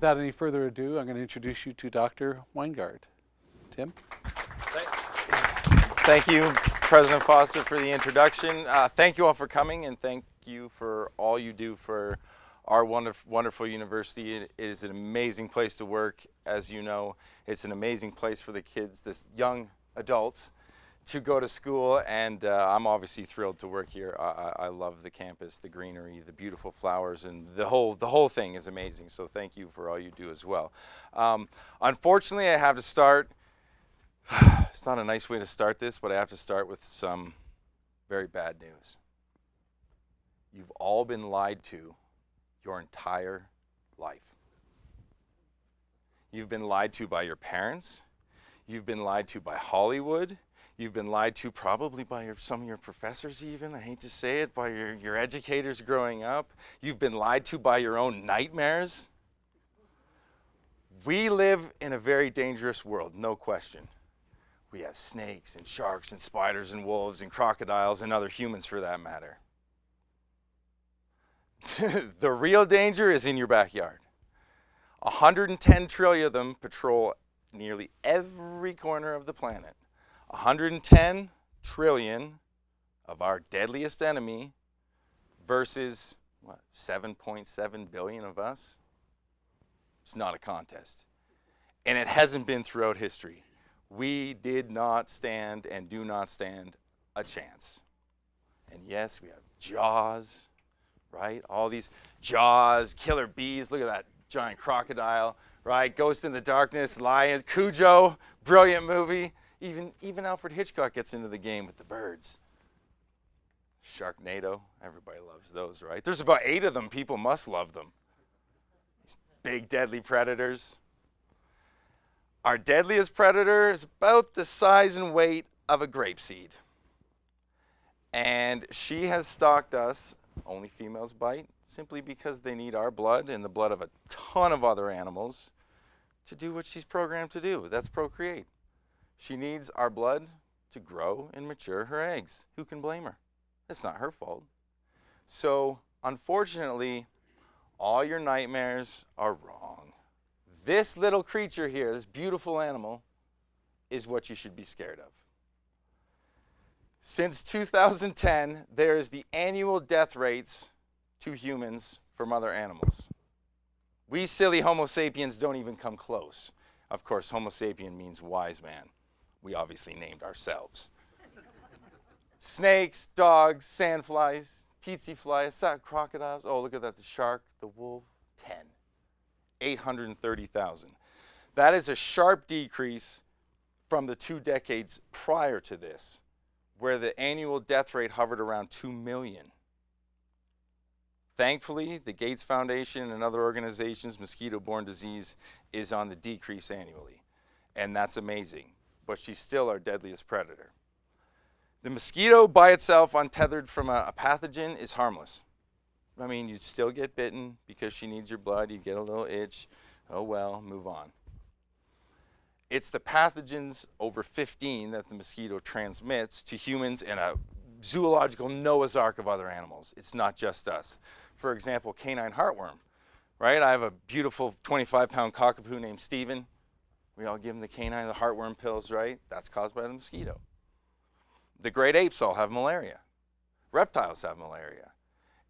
Without any further ado, I'm going to introduce you to Dr. Weingart. Tim? Thank you, President Foster, for the introduction. Thank you all for coming, and thank you for all you do for our wonderful university. It is an amazing place to work. As you know, it's an amazing place for the kids, this young adults, to go to school, and I'm obviously thrilled to work here. I love the campus, the greenery, the beautiful flowers, and the whole thing is amazing. So thank you for all you do as well. Unfortunately, I have to start. It's not a nice way to start this, but I have to start with some very bad news. You've all been lied to your entire life. You've been lied to by your parents. You've been lied to by Hollywood. You've been lied to probably by some of your professors even. I hate to say it, by your educators growing up. You've been lied to by your own nightmares. We live in a very dangerous world, no question. We have snakes and sharks and spiders and wolves and crocodiles and other humans for that matter. The real danger is in your backyard. 110 trillion of them patrol nearly every corner of the planet. 110 trillion of our deadliest enemy versus, what, 7.7 billion of us? It's not a contest. And it hasn't been throughout history. We did not stand and do not stand a chance. And yes, we have Jaws, right? All these Jaws, killer bees, look at that giant crocodile, right? Ghost in the Darkness, Lions, Cujo, brilliant movie. Even Alfred Hitchcock gets into the game with the birds. Sharknado, everybody loves those, right? There's about 8 of them. People must love them. These big, deadly predators. Our deadliest predator is about the size and weight of a grapeseed. And she has stalked us, only females bite, simply because they need our blood and the blood of a ton of other animals to do what she's programmed to do. That's procreate. She needs our blood to grow and mature her eggs. Who can blame her? It's not her fault. So, unfortunately, all your nightmares are wrong. This little creature here, this beautiful animal, is what you should be scared of. Since 2010, there is the annual death rates to humans from other animals. We silly Homo sapiens don't even come close. Of course, Homo sapien means wise man. We obviously named ourselves. Snakes, dogs, sandflies, tsetse flies, crocodiles. Oh, look at that, the shark, the wolf, 10. 830,000. That is a sharp decrease from the 2 decades prior to this, where the annual death rate hovered around 2 million. Thankfully, the Gates Foundation and other organizations, mosquito-borne disease is on the decrease annually, and that's amazing, but she's still our deadliest predator. The mosquito by itself, untethered from a pathogen, is harmless. I mean, you'd still get bitten because she needs your blood. You'd get a little itch. Oh well, move on. It's the pathogens over 15 that the mosquito transmits to humans and a zoological Noah's Ark of other animals. It's not just us. For example, canine heartworm, right? I have a beautiful 25-pound cockapoo named Steven. We all give him the canine, the heartworm pills, right? That's caused by the mosquito. The great apes all have malaria. Reptiles have malaria.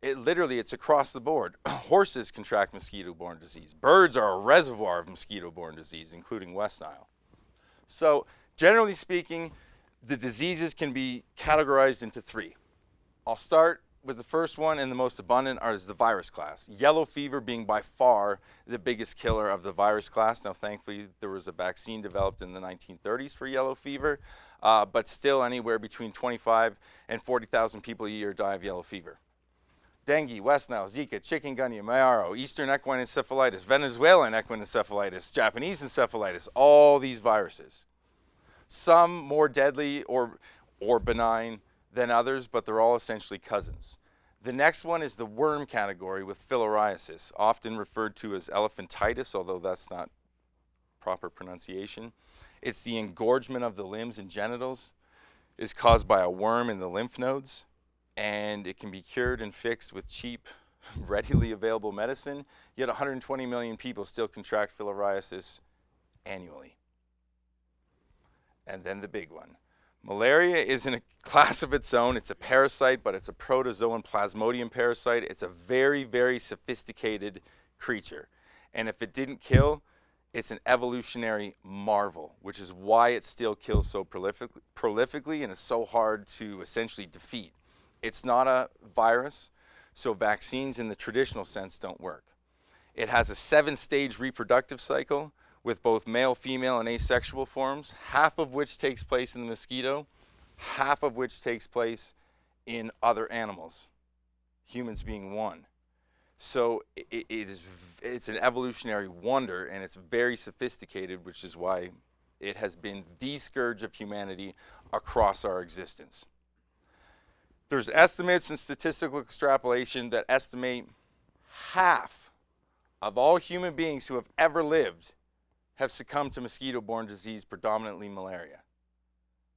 It's across the board. Horses contract mosquito-borne disease. Birds are a reservoir of mosquito-borne disease, including West Nile. So, generally speaking, the diseases can be categorized into 3. I'll start with the first one, and the most abundant is the virus class. Yellow fever being by far the biggest killer of the virus class. Now, thankfully, there was a vaccine developed in the 1930s for yellow fever, but still anywhere between 25 and 40,000 people a year die of yellow fever. Dengue, West Nile, Zika, chikungunya, Mayaro, Eastern equine encephalitis, Venezuelan equine encephalitis, Japanese encephalitis, all these viruses. Some more deadly or benign than others, but they're all essentially cousins. The next one is the worm category with filariasis, often referred to as elephantitis, although that's not proper pronunciation. It's the engorgement of the limbs and genitals. It's caused by a worm in the lymph nodes, and it can be cured and fixed with cheap readily available medicine, yet 120 million people still contract filariasis annually. And then the big one. Malaria is in a class of its own. It's a parasite, but it's a protozoan plasmodium parasite. It's a very, very sophisticated creature. And if it didn't kill, it's an evolutionary marvel, which is why it still kills so prolifically and is so hard to essentially defeat. It's not a virus, so vaccines in the traditional sense don't work. It has a 7-stage reproductive cycle with both male, female, and asexual forms, half of which takes place in the mosquito, half of which takes place in other animals, humans being one. So it's an evolutionary wonder, and it's very sophisticated, which is why it has been the scourge of humanity across our existence. There's estimates and statistical extrapolation that estimate half of all human beings who have ever lived have succumbed to mosquito-borne disease, predominantly malaria.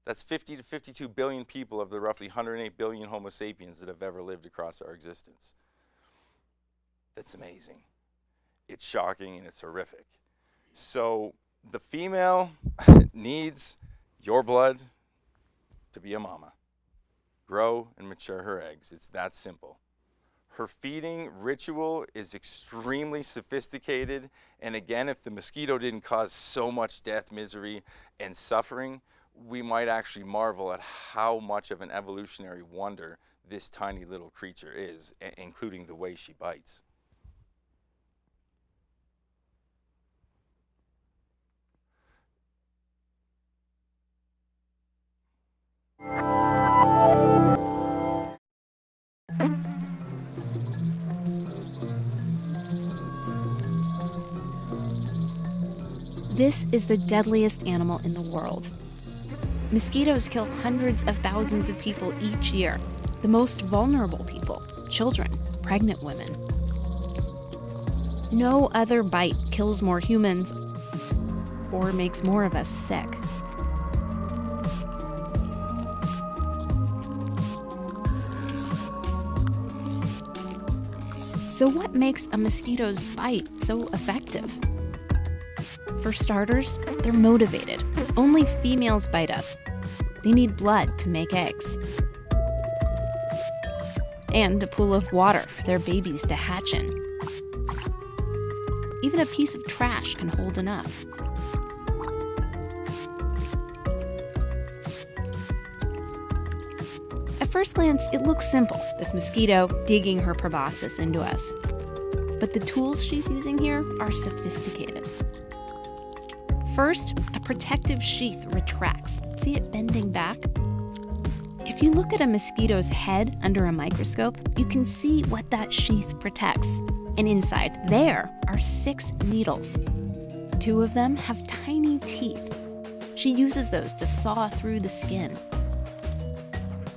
That's 50 to 52 billion people of the roughly 108 billion Homo sapiens that have ever lived across our existence. That's amazing. It's shocking and it's horrific. So the female needs your blood to be a mama, grow and mature her eggs. It's that simple. Her feeding ritual is extremely sophisticated. And again, if the mosquito didn't cause so much death, misery, and suffering, we might actually marvel at how much of an evolutionary wonder this tiny little creature is, including the way she bites. This is the deadliest animal in the world. Mosquitoes kill hundreds of thousands of people each year. The most vulnerable people, children, pregnant women. No other bite kills more humans or makes more of us sick. So what makes a mosquito's bite so effective? For starters, they're motivated. Only females bite us. They need blood to make eggs. And a pool of water for their babies to hatch in. Even a piece of trash can hold enough. At first glance, it looks simple, this mosquito digging her proboscis into us. But the tools she's using here are sophisticated. First, a protective sheath retracts. See it bending back? If you look at a mosquito's head under a microscope, you can see what that sheath protects. And inside there are 6 needles. 2 of them have tiny teeth. She uses those to saw through the skin.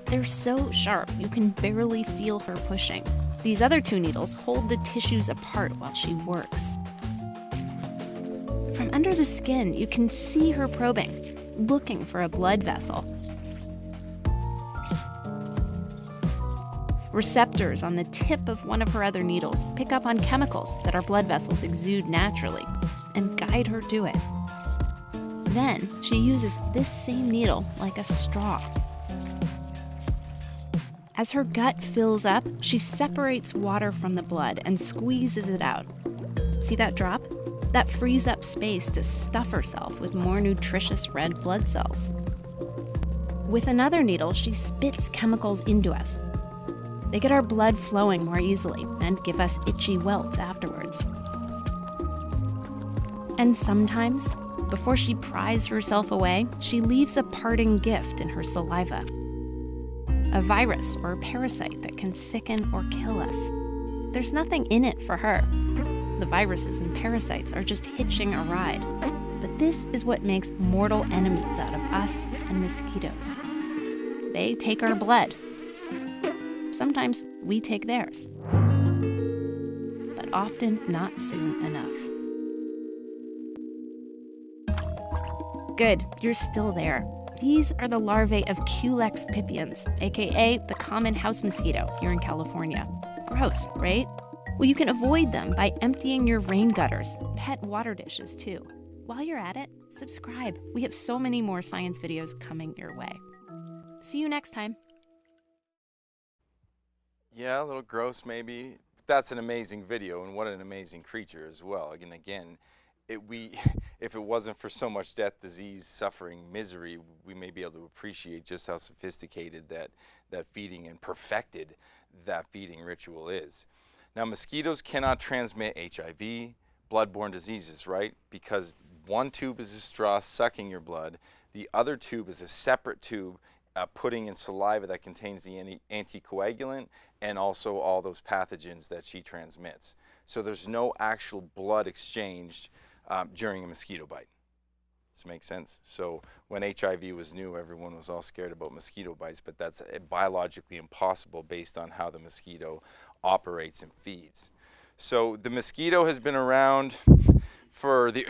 They're so sharp, you can barely feel her pushing. These other 2 needles hold the tissues apart while she works. From under the skin, you can see her probing, looking for a blood vessel. Receptors on the tip of one of her other needles pick up on chemicals that our blood vessels exude naturally and guide her to it. Then she uses this same needle like a straw. As her gut fills up, she separates water from the blood and squeezes it out. See that drop? That frees up space to stuff herself with more nutritious red blood cells. With another needle, she spits chemicals into us. They get our blood flowing more easily and give us itchy welts afterwards. And sometimes, before she pries herself away, she leaves a parting gift in her saliva. A virus or a parasite that can sicken or kill us. There's nothing in it for her. The viruses and parasites are just hitching a ride. But this is what makes mortal enemies out of us and mosquitoes. They take our blood. Sometimes we take theirs. But often not soon enough. Good, you're still there. These are the larvae of Culex pipiens, aka the common house mosquito here in California. Gross, right? Well, you can avoid them by emptying your rain gutters, pet water dishes too. While you're at it, subscribe. We have so many more science videos coming your way. See you next time. Yeah, a little gross maybe. That's an amazing video, and what an amazing creature as well. Again, if it wasn't for so much death, disease, suffering, misery, we may be able to appreciate just how sophisticated that feeding and perfected that feeding ritual is. Now, mosquitoes cannot transmit HIV, bloodborne diseases, right? Because one tube is a straw sucking your blood. The other tube is a separate tube putting in saliva that contains the anticoagulant and also all those pathogens that she transmits. So there's no actual blood exchanged during a mosquito bite. Does this make sense? So when HIV was new, everyone was all scared about mosquito bites, but that's biologically impossible based on how the mosquito operates and feeds. So the mosquito has been around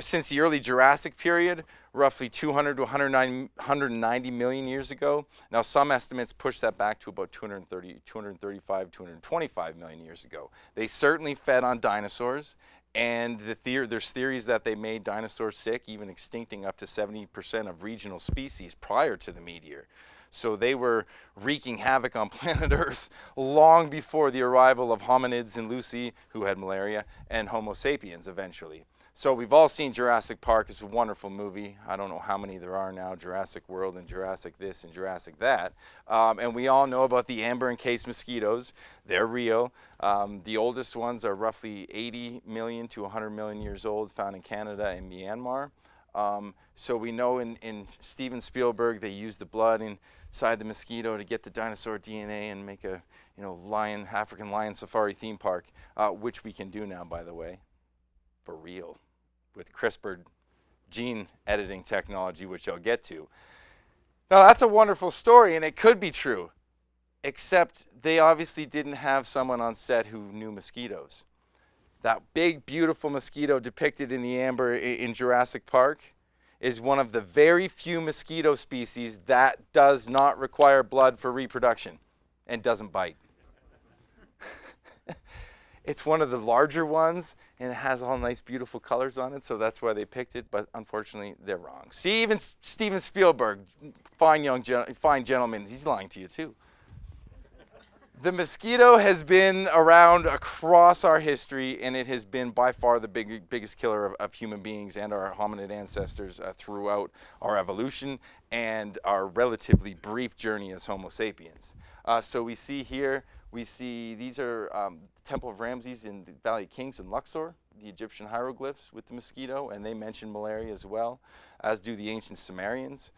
since the early Jurassic period, roughly 200 to 190 million years ago. Now some estimates push that back to about 235, 225 million years ago. They certainly fed on dinosaurs, and there's theories that they made dinosaurs sick, even extincting up to 70% of regional species prior to the meteor. So they were wreaking havoc on planet Earth long before the arrival of hominids and Lucy, who had malaria, and Homo sapiens eventually. So we've all seen Jurassic Park. It's a wonderful movie. I don't know how many there are now, Jurassic World and Jurassic this and Jurassic that. And we all know about the amber encased mosquitoes. They're real. The oldest ones are roughly 80 million to 100 million years old, found in Canada and Myanmar. So we know in Steven Spielberg, they used the blood inside the mosquito to get the dinosaur DNA and make a African lion safari theme park, which we can do now, by the way, for real, with CRISPR gene editing technology, which I'll get to. Now that's a wonderful story, and it could be true, except they obviously didn't have someone on set who knew mosquitoes. That big, beautiful mosquito depicted in the amber in Jurassic Park is one of the very few mosquito species that does not require blood for reproduction and doesn't bite. It's one of the larger ones, and it has all nice, beautiful colors on it, so that's why they picked it, but unfortunately, they're wrong. See, even Steven Spielberg, fine gentleman, he's lying to you too. The mosquito has been around across our history, and it has been by far the biggest killer of human beings and our hominid ancestors throughout our evolution and our relatively brief journey as Homo sapiens. So we see here, these are Temple of Ramses in the Valley of Kings in Luxor, the Egyptian hieroglyphs with the mosquito, and they mention malaria as well, as do the ancient Sumerians.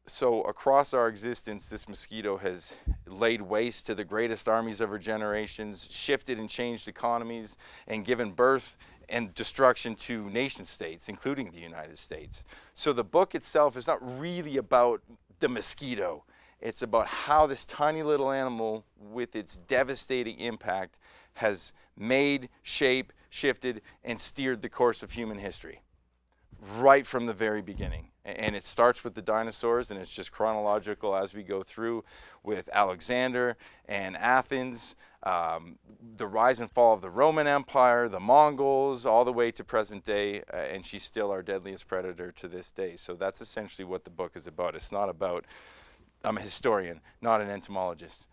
So across our existence, this mosquito has laid waste to the greatest armies of our generations, shifted and changed economies, and given birth and destruction to nation states, including the United States. So the book itself is not really about the mosquito. It's about how this tiny little animal, with its devastating impact, has made, shaped, shifted, and steered the course of human history right from the very beginning. And it starts with the dinosaurs, and it's just chronological as we go through with Alexander and Athens, the rise and fall of the Roman Empire, the Mongols, all the way to present day, and she's still our deadliest predator to this day. So that's essentially what the book is about. It's not about, I'm a historian, not an entomologist.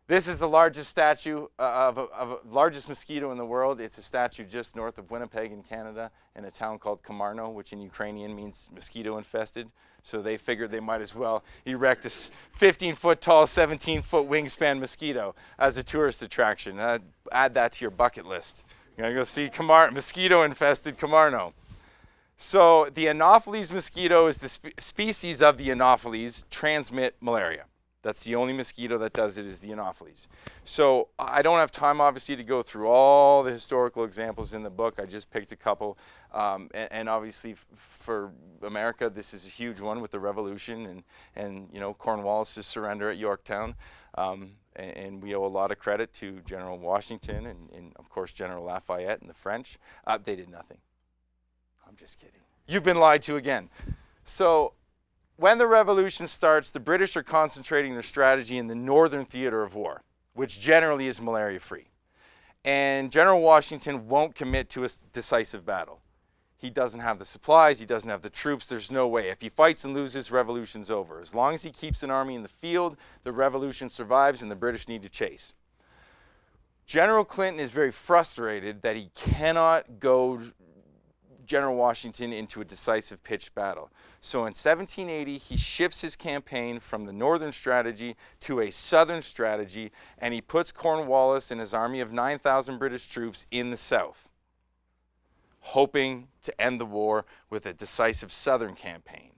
This is the largest statue largest mosquito in the world. It's a statue just north of Winnipeg in Canada in a town called Komarno, which in Ukrainian means mosquito infested. So they figured they might as well erect a 15-foot tall, 17-foot wingspan mosquito as a tourist attraction. Add that to your bucket list. You're gonna go see mosquito infested Komarno. So the Anopheles mosquito is the species of the Anopheles transmit malaria. That's the only mosquito that does it, is the Anopheles. So I don't have time, obviously, to go through all the historical examples in the book. I just picked a couple. And obviously, for America, this is a huge one with the Revolution and Cornwallis' surrender at Yorktown. And we owe a lot of credit to General Washington and of course, General Lafayette and the French. They did nothing. I'm just kidding. You've been lied to again. So when the revolution starts, the British are concentrating their strategy in the northern theater of war, which generally is malaria-free. And General Washington won't commit to a decisive battle. He doesn't have the supplies, he doesn't have the troops, there's no way. If he fights and loses, revolution's over. As long as he keeps an army in the field, the revolution survives and the British need to chase. General Clinton is very frustrated that he cannot go General Washington into a decisive pitched battle. So in 1780, he shifts his campaign from the northern strategy to a southern strategy, and he puts Cornwallis and his army of 9,000 British troops in the south, hoping to end the war with a decisive southern campaign.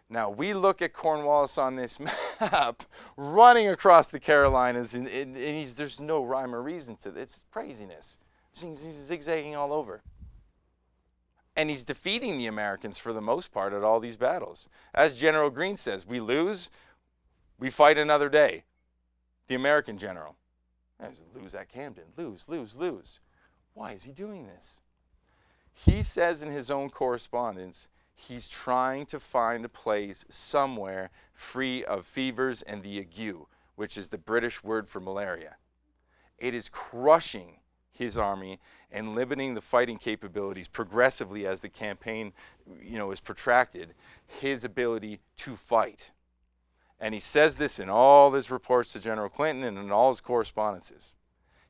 Now, we look at Cornwallis on this map running across the Carolinas, and there's no rhyme or reason to it. It's craziness. He's zigzagging all over. And he's defeating the Americans for the most part at all these battles. As General Greene says, we lose, we fight another day. The American general. Lose at Camden. Lose, lose, lose. Why is he doing this? He says in his own correspondence, he's trying to find a place somewhere free of fevers and the ague, which is the British word for malaria. It is crushing his army and limiting the fighting capabilities progressively as the campaign, is protracted, his ability to fight. And he says this in all his reports to General Clinton and in all his correspondences.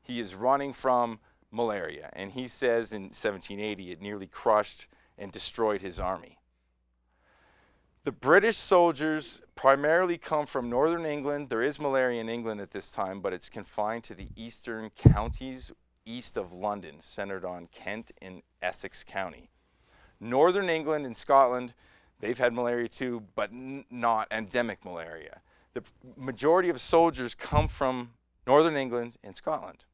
He is running from malaria, and he says in 1780 it nearly crushed and destroyed his army. The British soldiers primarily come from northern England. There is malaria in England at this time, but it's confined to the eastern counties east of London, centered on Kent and Essex County. Northern England and Scotland, they've had malaria too, but not endemic malaria. The majority of soldiers come from Northern England and Scotland.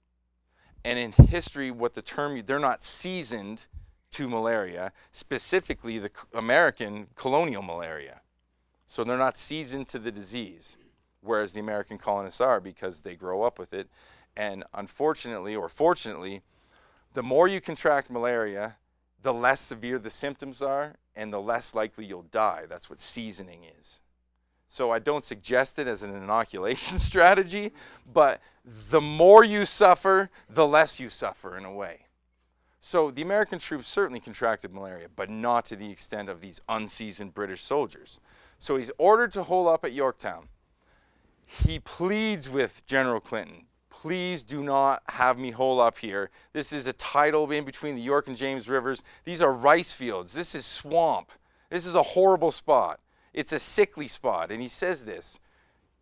And in history, they're not seasoned to malaria, specifically the American colonial malaria. So they're not seasoned to the disease, whereas the American colonists are, because they grow up with it. And unfortunately, or fortunately, the more you contract malaria, the less severe the symptoms are and the less likely you'll die. That's what seasoning is. So I don't suggest it as an inoculation strategy, but the more you suffer, the less you suffer in a way. So the American troops certainly contracted malaria, but not to the extent of these unseasoned British soldiers. So he's ordered to hole up at Yorktown. He pleads with General Clinton, please do not have me hole up here. This is a tidal in between the York and James rivers. These are rice fields. This is swamp. This is a horrible spot. It's a sickly spot. And he says this,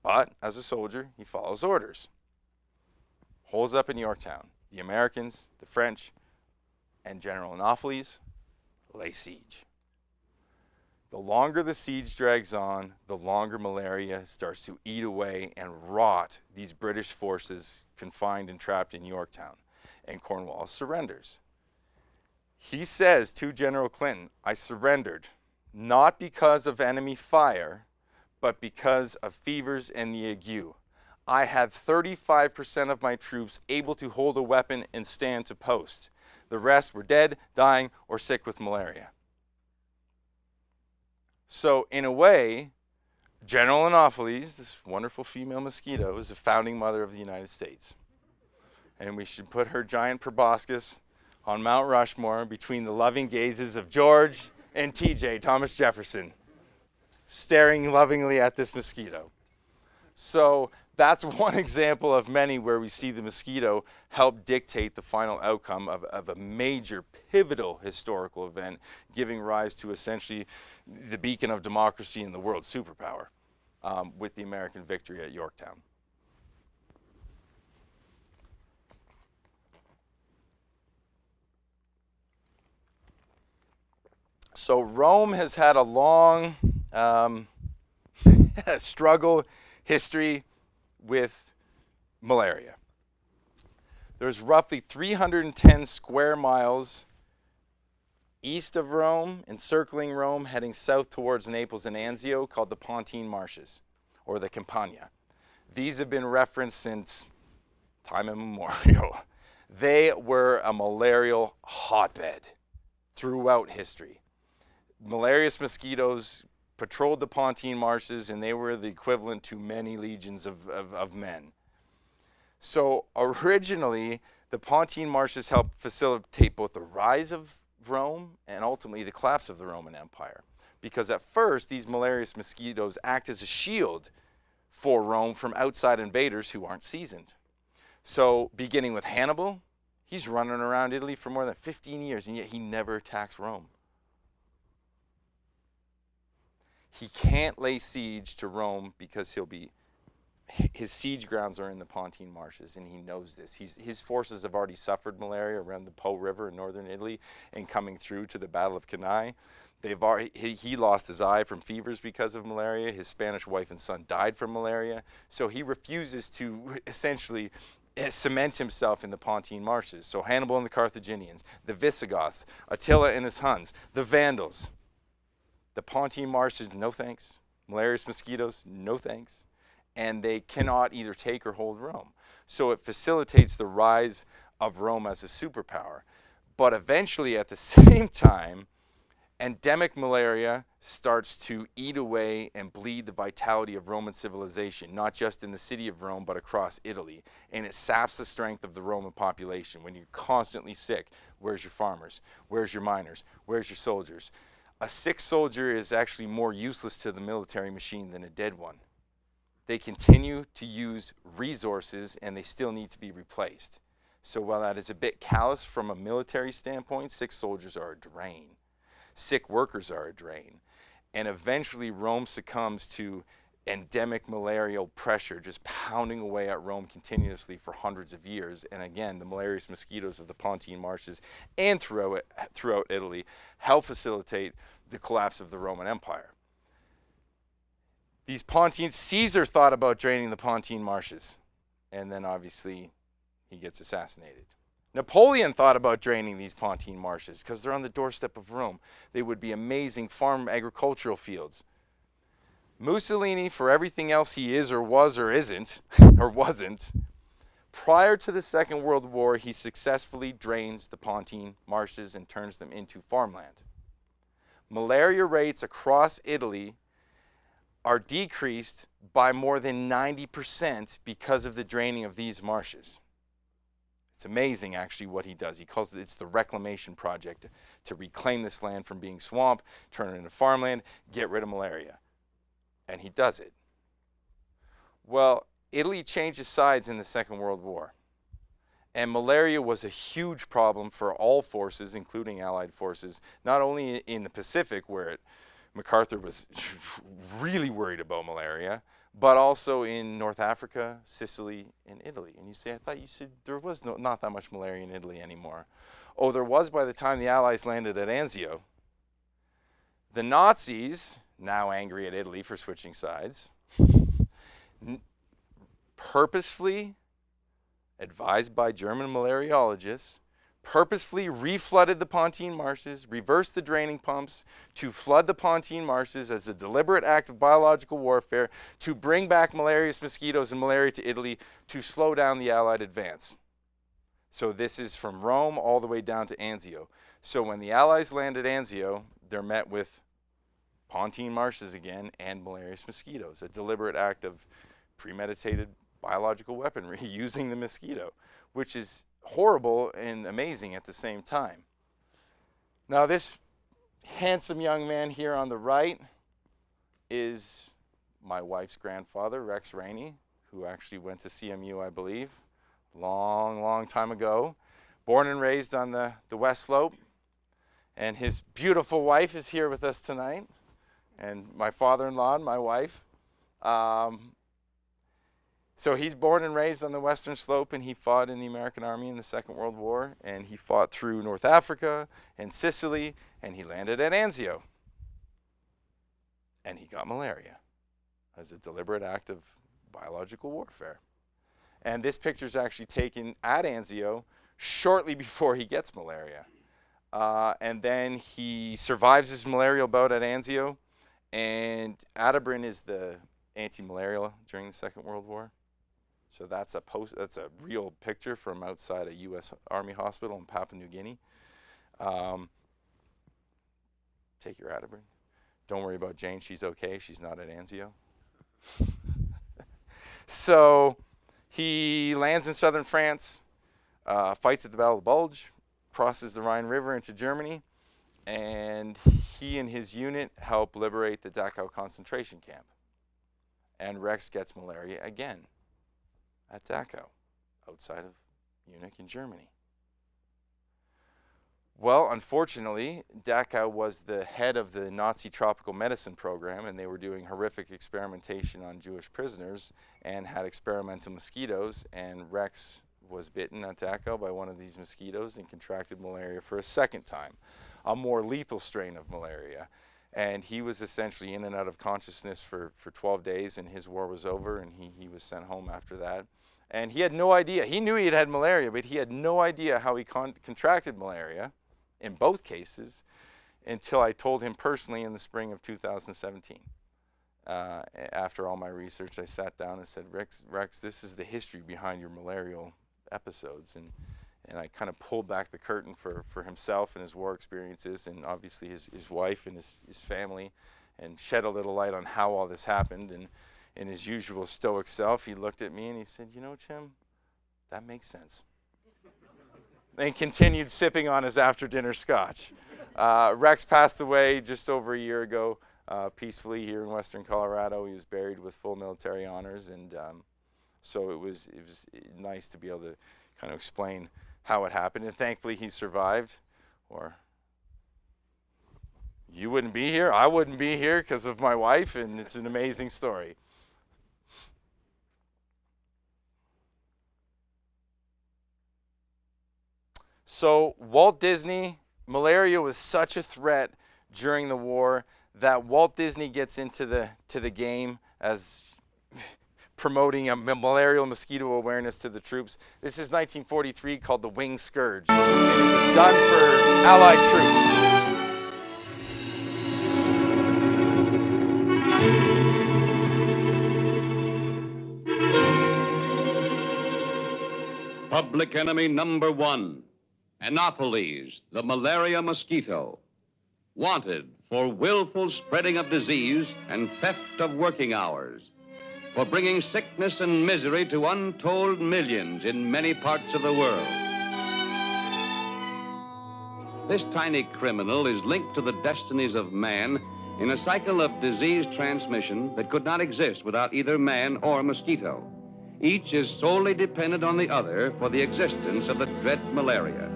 but as a soldier, he follows orders. Holes up in Yorktown. The Americans, the French, and General Annapolis lay siege. The longer the siege drags on, the longer malaria starts to eat away and rot these British forces confined and trapped in Yorktown, and Cornwallis surrenders. He says to General Clinton, I surrendered, not because of enemy fire, but because of fevers and the ague. I had 35% of my troops able to hold a weapon and stand to post. The rest were dead, dying, or sick with malaria. So in a way, General Annapolis, this wonderful female mosquito, is the founding mother of the United States. And we should put her giant proboscis on Mount Rushmore between the loving gazes of George and TJ, Thomas Jefferson, staring lovingly at this mosquito. So that's one example of many where we see the mosquito help dictate the final outcome of a major pivotal historical event, giving rise to essentially the beacon of democracy in the world superpower with the American victory at Yorktown. So Rome has had a long struggle history with malaria. There's roughly 310 square miles east of Rome, encircling Rome, heading south towards Naples and Anzio, called the Pontine Marshes, or the Campagna. These have been referenced since time immemorial. They were a malarial hotbed throughout history. Malarious mosquitoes patrolled the Pontine Marshes, and they were the equivalent to many legions of men. So originally, the Pontine Marshes helped facilitate both the rise of Rome and ultimately the collapse of the Roman Empire. Because at first, these malarious mosquitoes act as a shield for Rome from outside invaders who aren't seasoned. So beginning with Hannibal, he's running around Italy for more than 15 years, and yet he never attacks Rome. He can't lay siege to Rome because his siege grounds are in the Pontine Marshes, and he knows this. His forces have already suffered malaria around the Po River in northern Italy and coming through to the Battle of Cannae. He lost his eye from fevers because of malaria. His Spanish wife and son died from malaria. So he refuses to essentially cement himself in the Pontine Marshes. So Hannibal and the Carthaginians, the Visigoths, Attila and his Huns, the Vandals. The Pontine Marshes, no thanks. Malarious mosquitoes, no thanks. And they cannot either take or hold Rome. So it facilitates the rise of Rome as a superpower. But eventually, at the same time, endemic malaria starts to eat away and bleed the vitality of Roman civilization, not just in the city of Rome, but across Italy. And it saps the strength of the Roman population. When you're constantly sick, where's your farmers? Where's your miners? Where's your soldiers? A sick soldier is actually more useless to the military machine than a dead one. They continue to use resources and they still need to be replaced. So while that is a bit callous from a military standpoint, sick soldiers are a drain. Sick workers are a drain. And eventually Rome succumbs to endemic malarial pressure just pounding away at Rome continuously for hundreds of years. And again, the malarious mosquitoes of the Pontine Marshes and throughout Italy help facilitate the collapse of the Roman Empire. Caesar thought about draining the Pontine Marshes, and then obviously he gets assassinated. Napoleon thought about draining these Pontine Marshes because they're on the doorstep of Rome. They would be amazing farm agricultural fields. Mussolini, for everything else he is or was or isn't, or wasn't, prior to the Second World War, he successfully drains the Pontine Marshes and turns them into farmland. Malaria rates across Italy are decreased by more than 90% because of the draining of these marshes. It's amazing, actually, what he does. He calls it's the reclamation project to reclaim this land from being swamp, turn it into farmland, get rid of malaria. And he does it. Well, Italy changes sides in the Second World War. And malaria was a huge problem for all forces, including Allied forces, not only in the Pacific, where MacArthur was really worried about malaria, but also in North Africa, Sicily, and Italy. And you say, I thought you said there was not that much malaria in Italy anymore. Oh, there was by the time the Allies landed at Anzio. The Nazis, now angry at Italy for switching sides, purposefully, advised by German malariologists, purposefully reflooded the Pontine Marshes, reversed the draining pumps to flood the Pontine Marshes as a deliberate act of biological warfare to bring back malarious mosquitoes and malaria to Italy to slow down the Allied advance. So this is from Rome all the way down to Anzio. So when the Allies land at Anzio, they're met with Pontine Marshes again and malarious mosquitoes, a deliberate act of premeditated biological weaponry using the mosquito, which is horrible and amazing at the same time. Now this handsome young man here on the right is my wife's grandfather, Rex Rainey, who actually went to CMU, I believe, long time ago. Born and raised on the West Slope. And his beautiful wife is here with us tonight. And my father-in-law and my wife. So he's born and raised on the Western Slope, and he fought in the American Army in the Second World War, and he fought through North Africa and Sicily, and he landed at Anzio. And he got malaria as a deliberate act of biological warfare. And this picture is actually taken at Anzio shortly before he gets malaria. And then he survives his malarial bout at Anzio, and Atabrin is the anti-malarial during the Second World War. So that's a real picture from outside a U.S. Army hospital in Papua New Guinea. Take your Atabrin. Don't worry about Jane. She's okay. She's not at Anzio. So He lands in southern France, fights at the Battle of the Bulge, crosses the Rhine River into Germany, and he and his unit help liberate the Dachau concentration camp. And Rex gets malaria again at Dachau, outside of Munich in Germany. Well, unfortunately, Dachau was the head of the Nazi tropical medicine program, and they were doing horrific experimentation on Jewish prisoners and had experimental mosquitoes, and Rex was bitten at Dachau by one of these mosquitoes and contracted malaria for a second time, a more lethal strain of malaria. And he was essentially in and out of consciousness for 12 days, and his war was over, and he was sent home after that. And he had no idea. He knew he had had malaria, but he had no idea how he contracted malaria in both cases until I told him personally in the spring of 2017. After all my research, I sat down and said, Rex, this is the history behind your malarial episodes. And I kind of pulled back the curtain for himself and his war experiences, and obviously his wife and his family, and shed a little light on how all this happened. And in his usual stoic self, he looked at me and he said, you know, Tim, that makes sense. And continued sipping on his after-dinner scotch. Rex passed away just over a year ago, peacefully here in western Colorado. He was buried with full military honors, and so it was nice to be able to kind of explain how it happened. And thankfully he survived, or you wouldn't be here, I wouldn't be here because of my wife, and it's an amazing story. So Walt Disney, malaria was such a threat during the war that Walt Disney gets into the game as promoting a malarial mosquito awareness to the troops. This is 1943, called the Winged Scourge, and it was done for Allied troops. Public enemy number one. Anopheles, the malaria mosquito, wanted for willful spreading of disease and theft of working hours, for bringing sickness and misery to untold millions in many parts of the world. This tiny criminal is linked to the destinies of man in a cycle of disease transmission that could not exist without either man or mosquito. Each is solely dependent on the other for the existence of the dread malaria.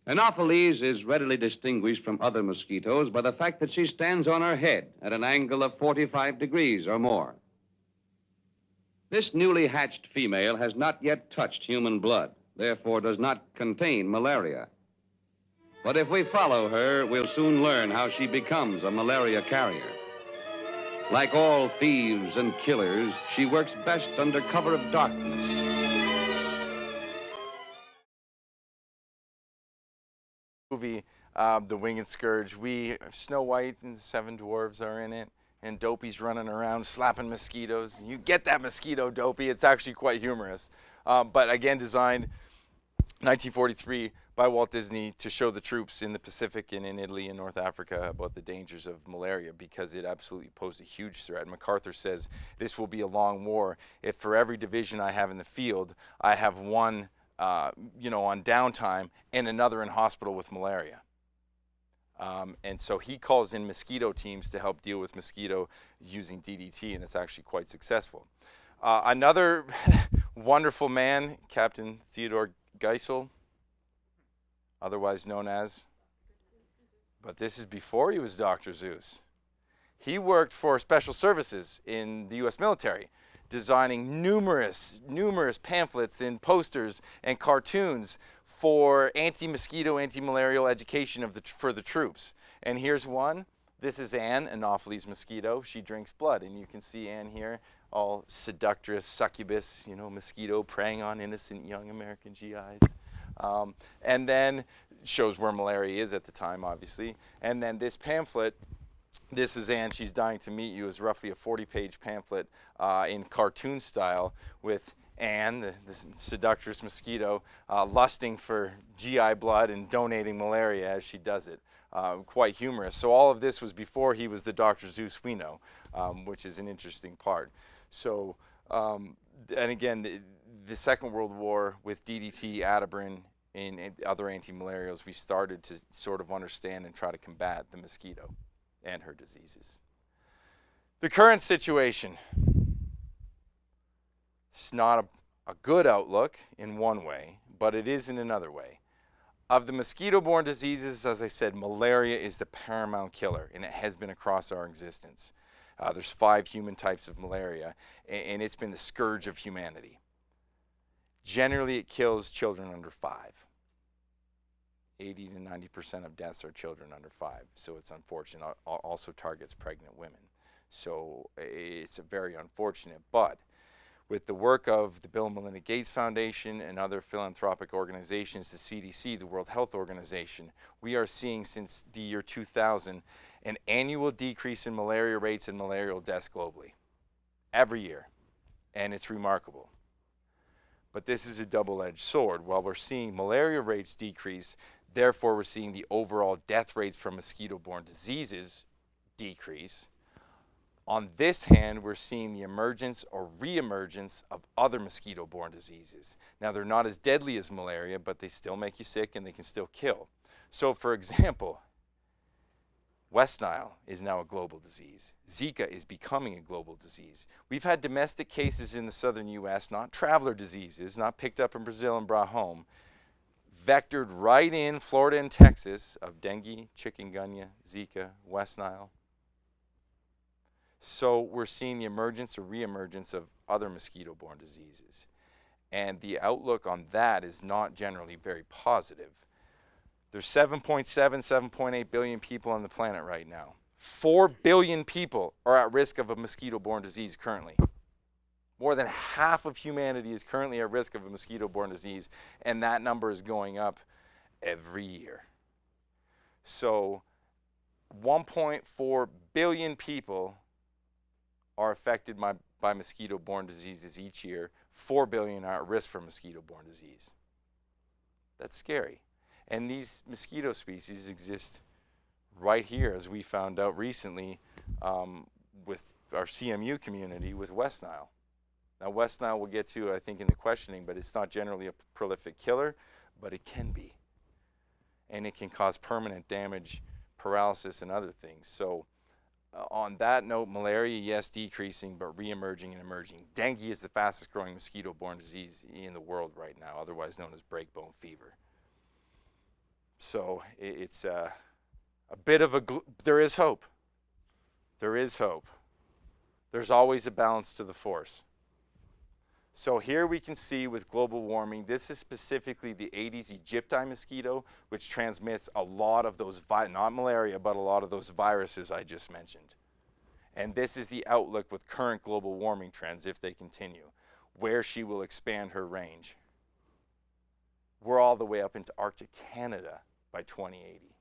Anopheles is readily distinguished from other mosquitoes by the fact that she stands on her head at an angle of 45 degrees or more. This newly hatched female has not yet touched human blood, therefore does not contain malaria. But if we follow her, we'll soon learn how she becomes a malaria carrier. Like all thieves and killers, she works best under cover of darkness. Movie, The Winged Scourge. Snow White and the Seven Dwarves are in it, and Dopey's running around slapping mosquitoes. You get that mosquito, Dopey. It's actually quite humorous. But again, designed 1943 by Walt Disney to show the troops in the Pacific and in Italy and North Africa about the dangers of malaria, because it absolutely posed a huge threat. MacArthur says this will be a long war if for every division I have in the field, I have one on downtime and another in hospital with malaria. And so he calls in mosquito teams to help deal with mosquito using DDT, and it's actually quite successful. Another wonderful man, Captain Theodore Geisel, otherwise known as, but this is before he was Dr. Seuss. He worked for Special Services in the U.S. military, designing numerous pamphlets and posters and cartoons for anti-mosquito, anti-malarial education for the troops. And here's one. This is Anne, Anopheles mosquito. She drinks blood, and you can see Anne here, all seductress, succubus, mosquito preying on innocent young American GIs. And then shows where malaria is at the time, obviously. And then this pamphlet, this is Anne, She's Dying to Meet You, is roughly a 40-page pamphlet in cartoon style with Anne, the seductress mosquito, lusting for GI blood and donating malaria as she does it. Quite humorous. So all of this was before he was the Dr. Seuss we know, which is an interesting part. So And again, the Second World War with DDT, Atabrine, and other anti-malarials, we started to sort of understand and try to combat the mosquito and her diseases. The current situation, it's not a good outlook in one way, but it is in another way. Of the mosquito-borne diseases, as I said, malaria is the paramount killer, and it has been across our existence. There's 5 human types of malaria, and it's been the scourge of humanity. Generally, it kills children under 5. 80 to 90% of deaths are children under 5, so it's unfortunate. Also targets pregnant women. So it's very unfortunate, but with the work of the Bill and Melinda Gates Foundation and other philanthropic organizations, the CDC, the World Health Organization, we are seeing since the year 2000 an annual decrease in malaria rates and malarial deaths globally, every year, and it's remarkable. But this is a double-edged sword. While we're seeing malaria rates decrease, therefore we're seeing the overall death rates from mosquito-borne diseases decrease. On this hand, we're seeing the emergence or reemergence of other mosquito-borne diseases. Now, they're not as deadly as malaria, but they still make you sick and they can still kill. So, for example, West Nile is now a global disease. Zika is becoming a global disease. We've had domestic cases in the southern U.S., not traveler diseases, not picked up in Brazil and brought home, vectored right in Florida and Texas of dengue, chikungunya, Zika, West Nile. So we're seeing the emergence or reemergence of other mosquito-borne diseases. And the outlook on that is not generally very positive. There's 7.7, 7.8 billion people on the planet right now. 4 billion people are at risk of a mosquito-borne disease currently. More than half of humanity is currently at risk of a mosquito-borne disease, and that number is going up every year. So 1.4 billion people are affected by mosquito-borne diseases each year. 4 billion are at risk for mosquito-borne disease. That's scary. And these mosquito species exist right here, as we found out recently with our CMU community with West Nile. Now, West Nile we'll get to, I think, in the questioning, but it's not generally a prolific killer, but it can be. And it can cause permanent damage, paralysis, and other things. So on that note, malaria, yes, decreasing, but re-emerging and emerging. Dengue is the fastest growing mosquito-borne disease in the world right now, otherwise known as breakbone fever. So it's a bit of there is hope. There is hope. There's always a balance to the force. So here we can see with global warming, this is specifically the Aedes aegypti mosquito, which transmits a lot of those, not malaria, but a lot of those viruses I just mentioned. And this is the outlook with current global warming trends, if they continue, where she will expand her range. We're all the way up into Arctic Canada by 2080.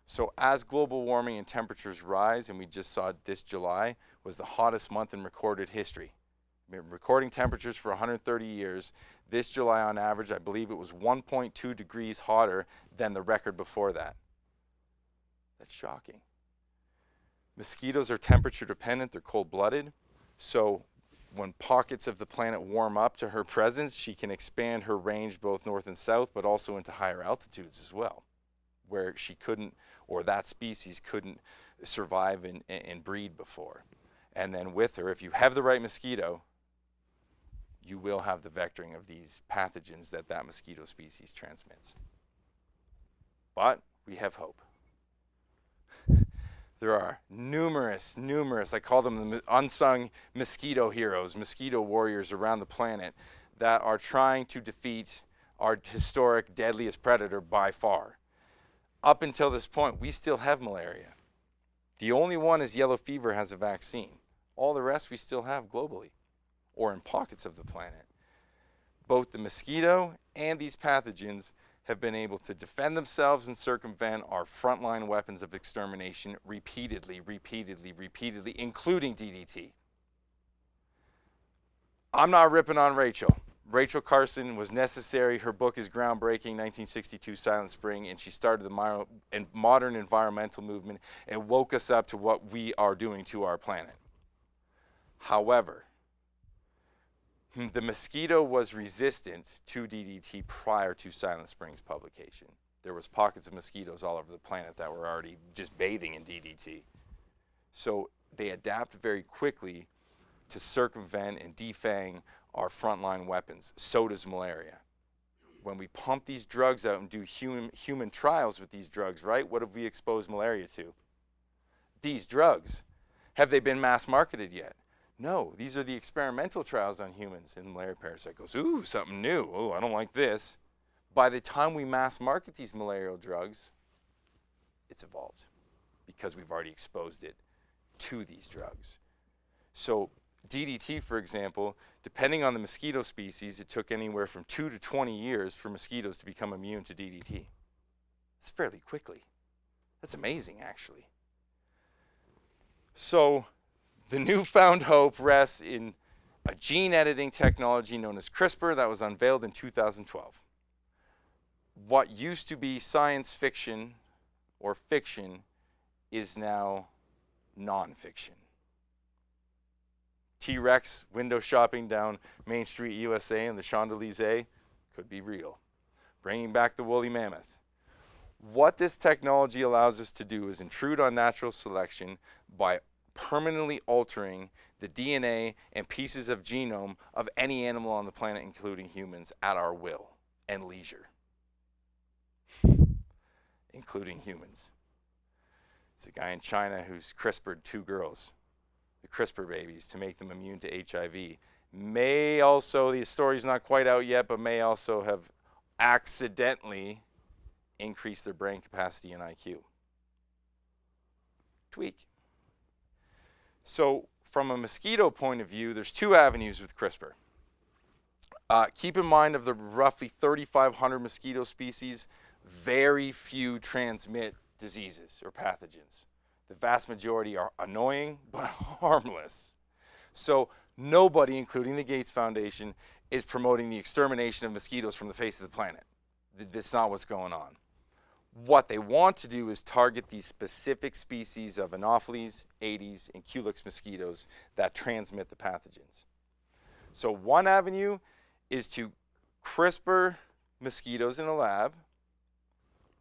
So as global warming and temperatures rise, and we just saw this July was the hottest month in recorded history. Recording temperatures for 130 years, this July on average, I believe it was 1.2 degrees hotter than the record before that. That's shocking. Mosquitoes are temperature dependent, they're cold-blooded. So when pockets of the planet warm up to her presence, she can expand her range both north and south, but also into higher altitudes as well, where she couldn't, or that species couldn't survive and breed before. And then with her, if you have the right mosquito, you will have the vectoring of these pathogens that mosquito species transmits. But we have hope. There are numerous, I call them the unsung mosquito heroes, mosquito warriors around the planet that are trying to defeat our historic deadliest predator by far. Up until this point, we still have malaria. The only one is yellow fever has a vaccine. All the rest we still have globally or in pockets of the planet. Both the mosquito and these pathogens have been able to defend themselves and circumvent our frontline weapons of extermination repeatedly, including DDT. I'm not ripping on Rachel. Rachel Carson was necessary. Her book is groundbreaking, 1962 Silent Spring, and she started the modern environmental movement and woke us up to what we are doing to our planet. However, the mosquito was resistant to DDT prior to Silent Spring's publication. There was pockets of mosquitoes all over the planet that were already just bathing in DDT. So they adapt very quickly to circumvent and defang our frontline weapons. So does malaria. When we pump these drugs out and do human trials with these drugs, right? What have we exposed malaria to? These drugs. Have they been mass marketed yet? No, these are the experimental trials on humans. And malaria parasite goes, ooh, something new. Oh, I don't like this. By the time we mass market these malarial drugs, it's evolved because we've already exposed it to these drugs. So DDT, for example, depending on the mosquito species, it took anywhere from 2 to 20 years for mosquitoes to become immune to DDT. It's fairly quickly. That's amazing, actually. So the newfound hope rests in a gene editing technology known as CRISPR that was unveiled in 2012. What used to be science fiction or fiction is now nonfiction. T-Rex window shopping down Main Street, USA and the Champs-Élysées could be real. Bringing back the woolly mammoth. What this technology allows us to do is intrude on natural selection by permanently altering the DNA and pieces of genome of any animal on the planet, including humans, at our will and leisure. Including humans. There's a guy in China who's CRISPR'd 2 girls, the CRISPR babies, to make them immune to HIV. May also, the story's not quite out yet, but may also have accidentally increased their brain capacity and IQ. Tweak. So from a mosquito point of view, there's 2 avenues with CRISPR. Keep in mind of the roughly 3,500 mosquito species, very few transmit diseases or pathogens. The vast majority are annoying but harmless. So nobody, including the Gates Foundation, is promoting the extermination of mosquitoes from the face of the planet. That's not what's going on. What they want to do is target these specific species of Anopheles, Aedes, and Culex mosquitoes that transmit the pathogens. So one avenue is to CRISPR mosquitoes in a lab,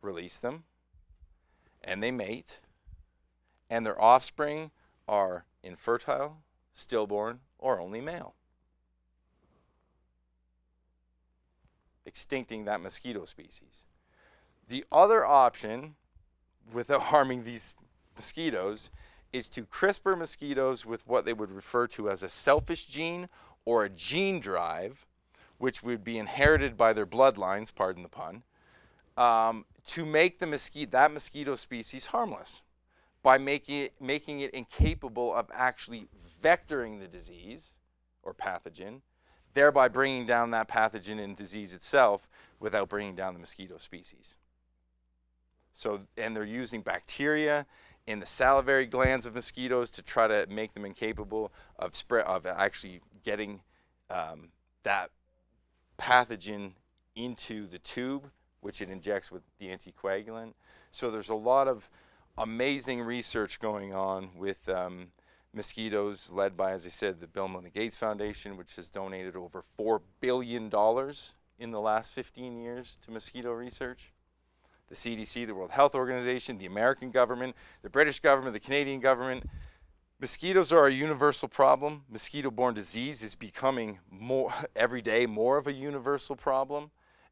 release them, and they mate, and their offspring are infertile, stillborn, or only male. Extincting that mosquito species. The other option, without harming these mosquitoes, is to CRISPR mosquitoes with what they would refer to as a selfish gene or a gene drive, which would be inherited by their bloodlines, pardon the pun, to make that mosquito species harmless by making it incapable of actually vectoring the disease or pathogen, thereby bringing down that pathogen and disease itself without bringing down the mosquito species. So, and they're using bacteria in the salivary glands of mosquitoes to try to make them incapable of actually getting that pathogen into the tube, which it injects with the anticoagulant. So there's a lot of amazing research going on with mosquitoes, led by, as I said, the Bill and Melinda Gates Foundation, which has donated over $4 billion in the last 15 years to mosquito research. The CDC, the World Health Organization, the American government, the British government, the Canadian government. Mosquitoes are a universal problem. Mosquito-borne disease is becoming every day more of a universal problem.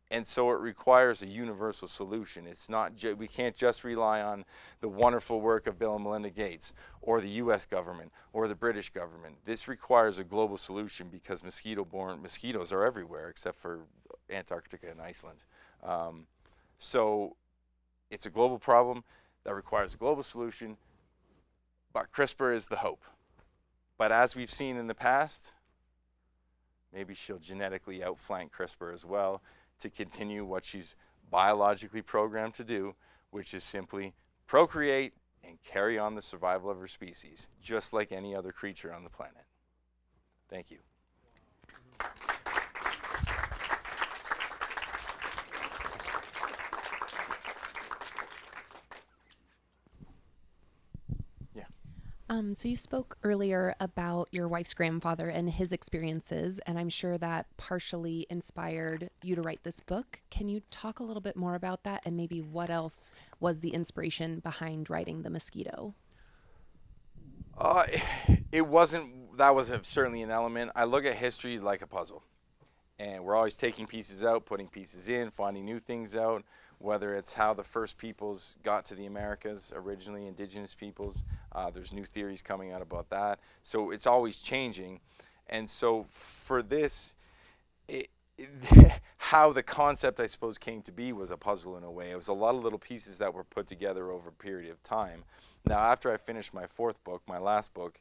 And so it requires a universal solution. It's not we can't just rely on the wonderful work of Bill and Melinda Gates or the US government or the British government. This requires a global solution because mosquitoes are everywhere except for Antarctica and Iceland. So it's a global problem that requires a global solution, but CRISPR is the hope. But as we've seen in the past, maybe she'll genetically outflank CRISPR as well to continue what she's biologically programmed to do, which is simply procreate and carry on the survival of her species, just like any other creature on the planet. Thank you. So you spoke earlier about your wife's grandfather and his experiences, and I'm sure that partially inspired you to write this book. Can you talk a little bit more about that, and maybe what else was the inspiration behind writing The Mosquito? It wasn't, that was certainly an element. I look at history like a puzzle, and we're always taking pieces out, putting pieces in, finding new things out, whether it's how the first peoples got to the Americas, originally indigenous peoples. There's new theories coming out about that. So it's always changing. And so for this, how the concept, I suppose, came to be was a puzzle in a way. It was a lot of little pieces that were put together over a period of time. Now, after I finished my fourth book, my last book,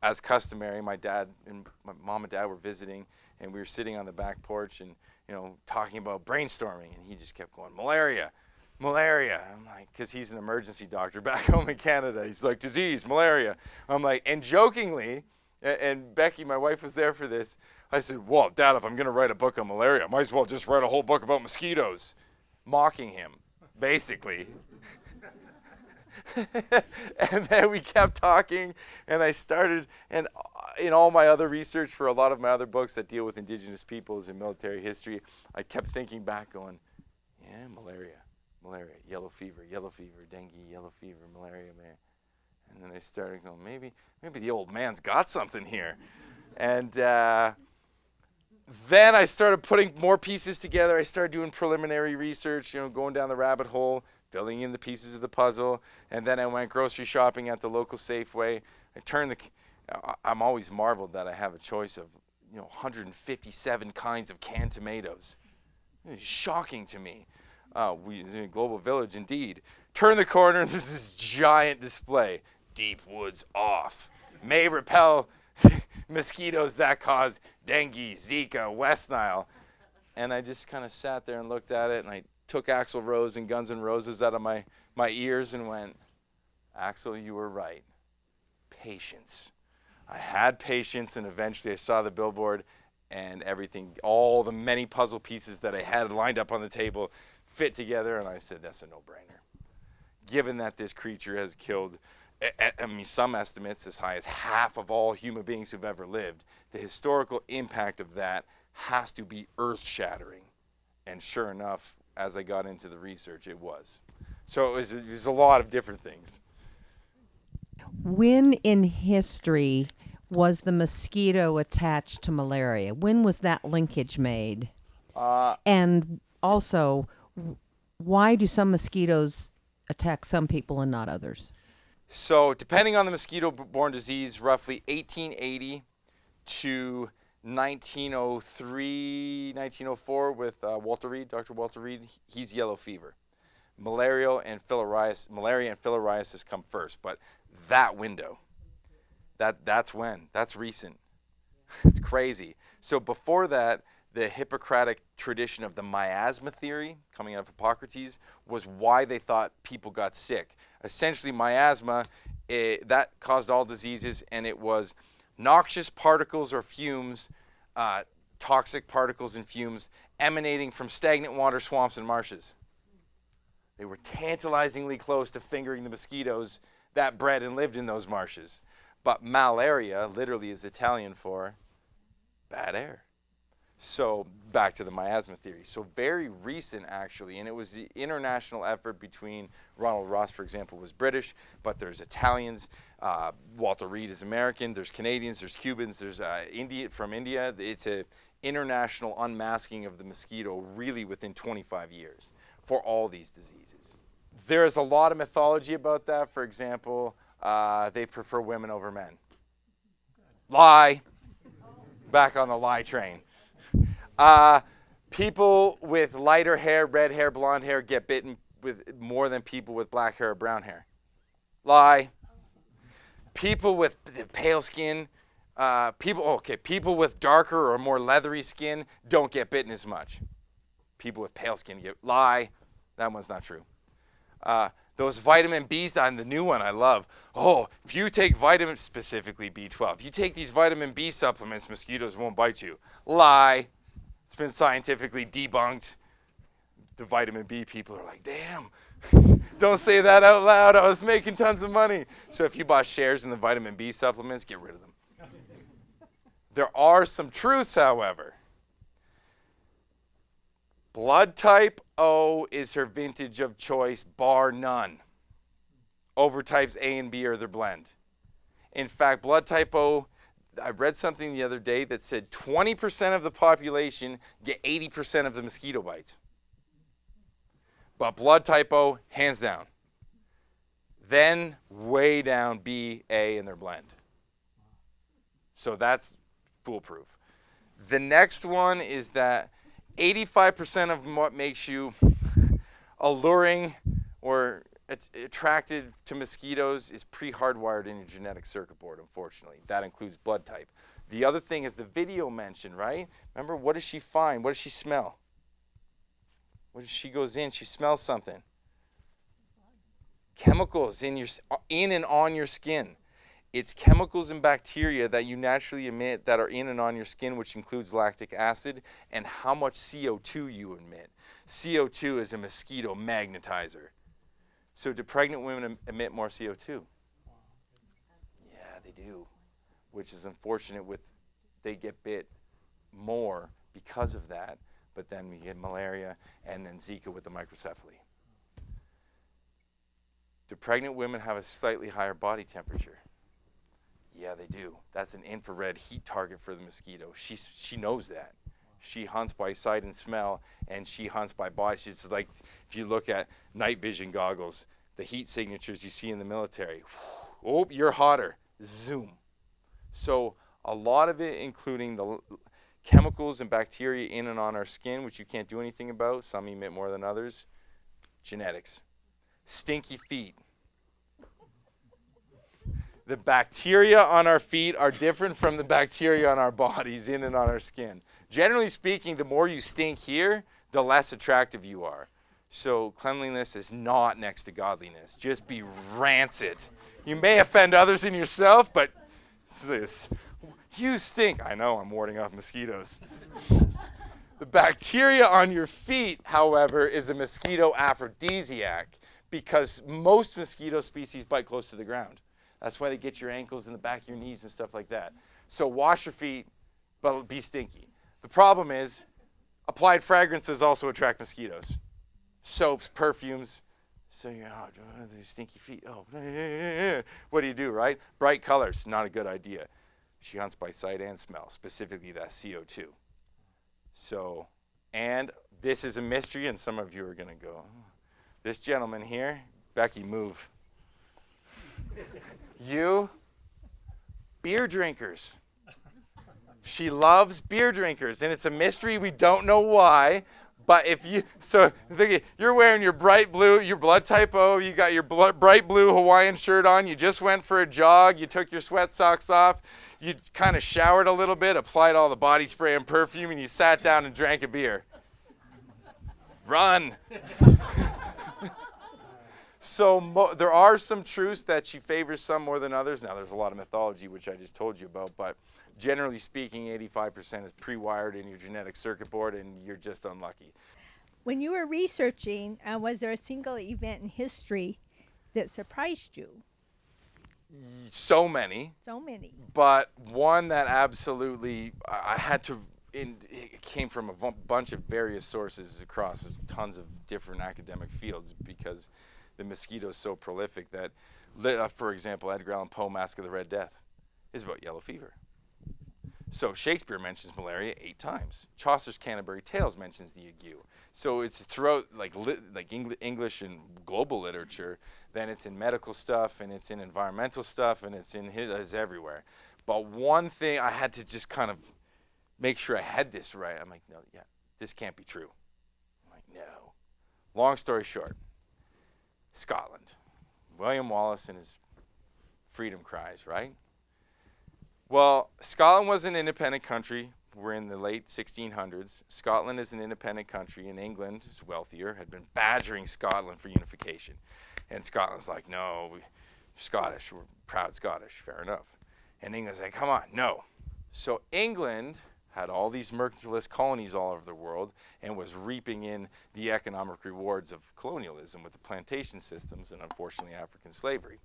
as customary, my dad and my mom and dad were visiting, and we were sitting on the back porch and, you know, talking about brainstorming, and he just kept going, malaria, malaria. I'm like, because he's an emergency doctor back home in Canada. He's like, disease, malaria. I'm like, and jokingly, and Becky, my wife, was there for this, I said, well, Dad, if I'm going to write a book on malaria, I might as well just write a whole book about mosquitoes. Mocking him, basically. And then we kept talking, and I started, and in all my other research for a lot of my other books that deal with indigenous peoples and military history, I kept thinking back going, yeah, malaria, yellow fever, dengue, yellow fever, malaria, man. And then I started going, maybe the old man's got something here. And then I started putting more pieces together. I started doing preliminary research, you know, going down the rabbit hole, filling in the pieces of the puzzle, and then I went grocery shopping at the local Safeway. I'm always marveled that I have a choice of, you know, 157 kinds of canned tomatoes. It's shocking to me. It's in a global village indeed. Turn the corner and there's this giant display. Deep woods off. May repel mosquitoes that cause dengue, Zika, West Nile. And I just kind of sat there and looked at it, and I took Axl Rose and Guns N' Roses out of my ears and went, Axl, you were right. Patience. I had patience, and eventually I saw the billboard, and everything, all the many puzzle pieces that I had lined up on the table fit together, and I said, that's a no-brainer. Given that this creature has killed, I mean, some estimates as high as half of all human beings who've ever lived, the historical impact of that has to be earth-shattering. And sure enough, as I got into the research, it was. So it was a lot of different things. When in history was the mosquito attached to malaria? When was that linkage made? And also, why do some mosquitoes attack some people and not others? So depending on the mosquito-borne disease, roughly 1880 to 1903, 1904 with Walter Reed, Dr. Walter Reed, he's yellow fever. Malaria and filariasis come first, but that window, that's recent. It's crazy. So before that, the Hippocratic tradition of the miasma theory, coming out of Hippocrates, was why they thought people got sick. Essentially, miasma, that caused all diseases, and it was noxious particles or fumes, toxic particles and fumes emanating from stagnant water, swamps, and marshes. They were tantalizingly close to fingering the mosquitoes that bred and lived in those marshes. But malaria literally is Italian for bad air. So back to the miasma theory. So very recent, actually, and it was the international effort between Ronald Ross, for example, was British, but there's Italians. Walter Reed is American. There's Canadians. There's Cubans. There's from India. It's an international unmasking of the mosquito, really within 25 years for all these diseases. There's a lot of mythology about that. For example, they prefer women over men. Lie. Back on the lie train. People with lighter hair, red hair, blonde hair get bitten with more than people with black hair or brown hair. Lie. People with pale skin, people with darker or more leathery skin don't get bitten as much. People with pale skin get, lie. That one's not true. Those vitamin B's, the new one I love. Oh, if you take vitamin, specifically B12, if you take these vitamin B supplements, mosquitoes won't bite you. Lie. It's been scientifically debunked. The vitamin B people are like, damn, Don't say that out loud. I was making tons of money. So if you bought shares in the vitamin B supplements, get rid of them. There are some truths, however. Blood type O is her vintage of choice, bar none. Over types A and B are their blend. In fact, blood type O, I read something the other day that said 20% of the population get 80% of the mosquito bites. But blood type O, hands down. Then way down B, A in their blend. So that's foolproof. The next one is that 85% of what makes you alluring or attracted to mosquitoes is pre-hardwired in your genetic circuit board, unfortunately. That includes blood type. The other thing is the video mentioned, right? Remember, what does she find? What does she smell? When she goes in, she smells something. Chemicals in and on your skin. It's chemicals and bacteria that you naturally emit that are in and on your skin, which includes lactic acid, and how much CO2 you emit. CO2 is a mosquito magnetizer. So do pregnant women emit more CO2? Yeah, they do, which is unfortunate. They get bit more because of that, but then we get malaria and then Zika with the microcephaly. Do pregnant women have a slightly higher body temperature? Yeah, they do. That's an infrared heat target for the mosquito. She knows that. She hunts by sight and smell, and she hunts by body. It's like if you look at night vision goggles, the heat signatures you see in the military. Oh, you're hotter. Zoom. So a lot of it, including the chemicals and bacteria in and on our skin, which you can't do anything about. Some emit more than others. Genetics. Stinky feet. The bacteria on our feet are different from the bacteria on our bodies, in and on our skin. Generally speaking, the more you stink here, the less attractive you are. So cleanliness is not next to godliness. Just be rancid. You may offend others and yourself, but you stink. I know, I'm warding off mosquitoes. The bacteria on your feet, however, is a mosquito aphrodisiac because most mosquito species bite close to the ground. That's why they get your ankles and the back of your knees and stuff like that. So wash your feet, but be stinky. The problem is, applied fragrances also attract mosquitoes. Soaps, perfumes. So you're, oh, these stinky feet. Oh, what do, right? Bright colors, not a good idea. She hunts by sight and smell, specifically that CO2. So, and this is a mystery, and some of you are going to go, this gentleman here, Becky, move. You, beer drinkers. She loves beer drinkers, and it's a mystery. We don't know why, but if you, so you're wearing your bright blue, your blood type O, you got your bright blue Hawaiian shirt on, you just went for a jog, you took your sweat socks off, you kind of showered a little bit, applied all the body spray and perfume, and you sat down and drank a beer. Run. So there are some truths that she favors some more than others. Now, there's a lot of mythology, which I just told you about, but generally speaking, 85% is pre-wired in your genetic circuit board, and you're just unlucky. When you were researching, was there a single event in history that surprised you? So many. So many. But one that absolutely, I had to, it came from a bunch of various sources across tons of different academic fields because the mosquito is so prolific that, for example, Edgar Allan Poe, Masque of the Red Death, is about yellow fever. So Shakespeare mentions malaria 8 times. Chaucer's Canterbury Tales mentions the ague. So it's throughout like English and global literature, then it's in medical stuff, and it's in environmental stuff, and it's everywhere. But one thing I had to just kind of make sure I had this right. I'm like, no, yeah, this can't be true. I'm like, no. Long story short, Scotland. William Wallace and his freedom cries, right? Well, Scotland was an independent country. We're in the late 1600s. Scotland is an independent country, and England is wealthier, had been badgering Scotland for unification. And Scotland's like, no, we're Scottish, we're proud Scottish, fair enough. And England's like, come on, no. So England had all these mercantilist colonies all over the world, and was reaping in the economic rewards of colonialism with the plantation systems and, unfortunately, African slavery.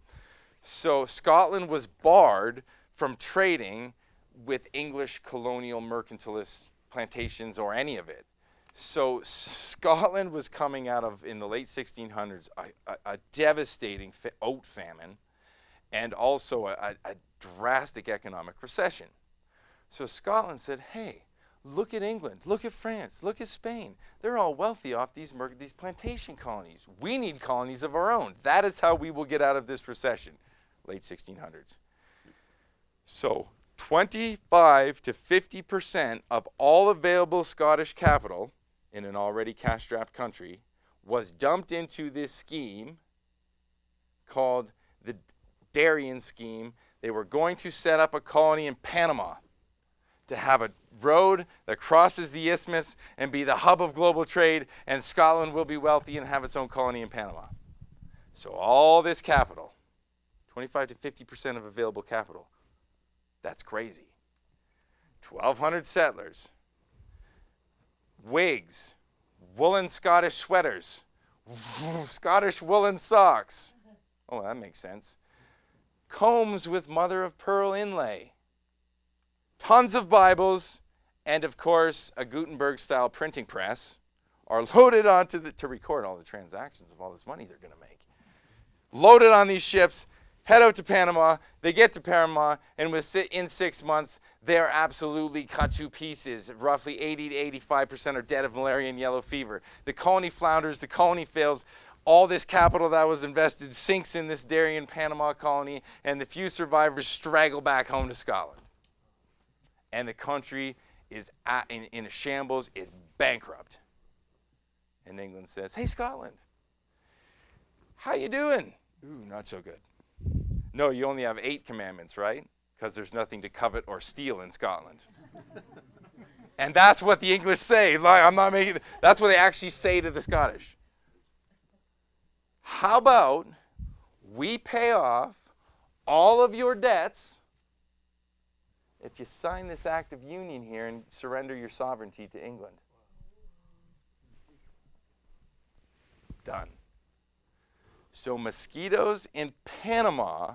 So Scotland was barred from trading with English colonial mercantilist plantations or any of it. So Scotland was coming out of, in the late 1600s, a devastating oat famine and also a drastic economic recession. So Scotland said, hey, look at England, look at France, look at Spain. They're all wealthy off these plantation colonies. We need colonies of our own. That is how we will get out of this recession, late 1600s. So 25 to 50% of all available Scottish capital in an already cash-strapped country was dumped into this scheme called the Darien Scheme. They were going to set up a colony in Panama to have a road that crosses the isthmus and be the hub of global trade, and Scotland will be wealthy and have its own colony in Panama. So all this capital, 25 to 50% of available capital, that's crazy. 1,200 settlers, wigs, woolen Scottish sweaters, Scottish woolen socks. Oh, that makes sense. Combs with mother-of-pearl inlay, tons of Bibles, and of course a Gutenberg-style printing press are loaded onto to record all the transactions of all this money they're going to make. Loaded on these ships, head out to Panama. They get to Panama, and in 6 months, they're absolutely cut to pieces. Roughly 80 to 85% are dead of malaria and yellow fever. The colony flounders, the colony fails. All this capital that was invested sinks in this Darien Panama colony, and the few survivors straggle back home to Scotland. And the country is in a shambles, is bankrupt. And England says, hey, Scotland, how you doing? Ooh, not so good. No, you only have 8 commandments, right? Because there's nothing to covet or steal in Scotland. And that's what the English say. That's what they actually say to the Scottish. How about we pay off all of your debts if you sign this act of union here and surrender your sovereignty to England? Done. So mosquitoes in Panama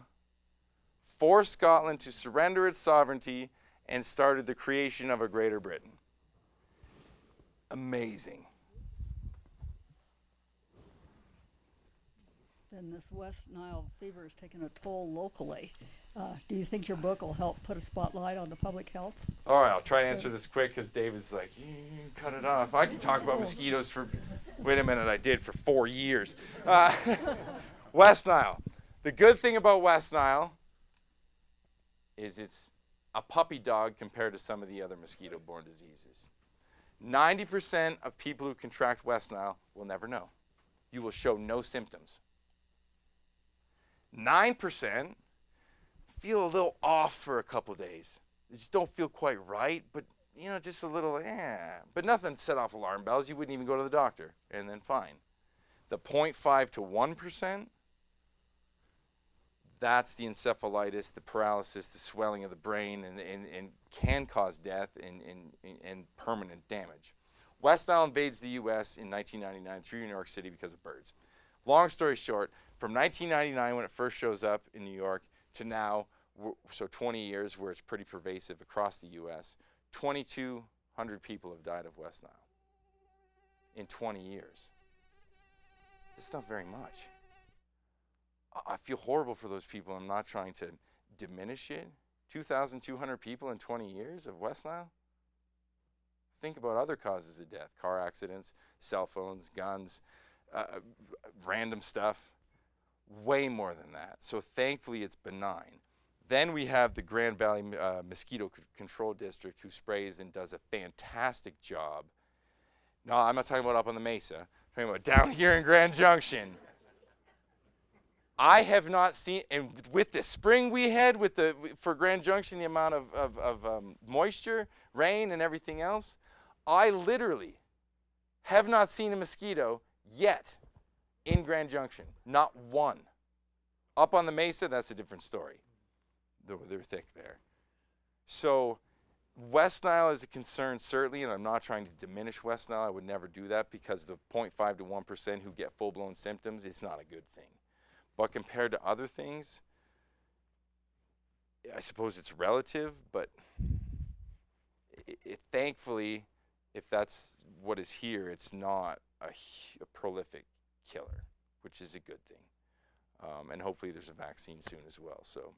forced Scotland to surrender its sovereignty and started the creation of a Greater Britain. Amazing. Then this West Nile fever has taken a toll locally. Do you think your book will help put a spotlight on the public health? All right, I'll try to answer this quick because David's like, cut it off. I could talk about mosquitoes for, wait a minute, I did for 4 years. West Nile. The good thing about West Nile is it's a puppy dog compared to some of the other mosquito-borne diseases. 90% of people who contract West Nile will never know. You will show no symptoms. 9% feel a little off for a couple days. You just don't feel quite right, but just a little, but nothing set off alarm bells. You wouldn't even go to the doctor, and then fine. The 0.5 to 1%, that's the encephalitis, the paralysis, the swelling of the brain, and can cause death and permanent damage. West Nile invades the U.S. in 1999 through New York City because of birds. Long story short, from 1999 when it first shows up in New York to now, so 20 years where it's pretty pervasive across the U.S., 2,200 people have died of West Nile in 20 years. That's not very much. I feel horrible for those people. I'm not trying to diminish it. 2,200 people in 20 years of West Nile? Think about other causes of death: car accidents, cell phones, guns, random stuff. Way more than that. So thankfully it's benign. Then we have the Grand Valley Mosquito Control District, who sprays and does a fantastic job. No, I'm not talking about up on the Mesa. I'm talking about down here in Grand Junction. I have not seen, and with the spring we had for Grand Junction, the amount of moisture, rain, and everything else, I literally have not seen a mosquito yet in Grand Junction. Not one. Up on the Mesa, that's a different story. They're thick there. So West Nile is a concern, certainly, and I'm not trying to diminish West Nile. I would never do that, because the 0.5 to 1% who get full-blown symptoms, it's not a good thing. But compared to other things, I suppose it's relative, but thankfully, if that's what is here, it's not a prolific killer, which is a good thing. And hopefully there's a vaccine soon as well. So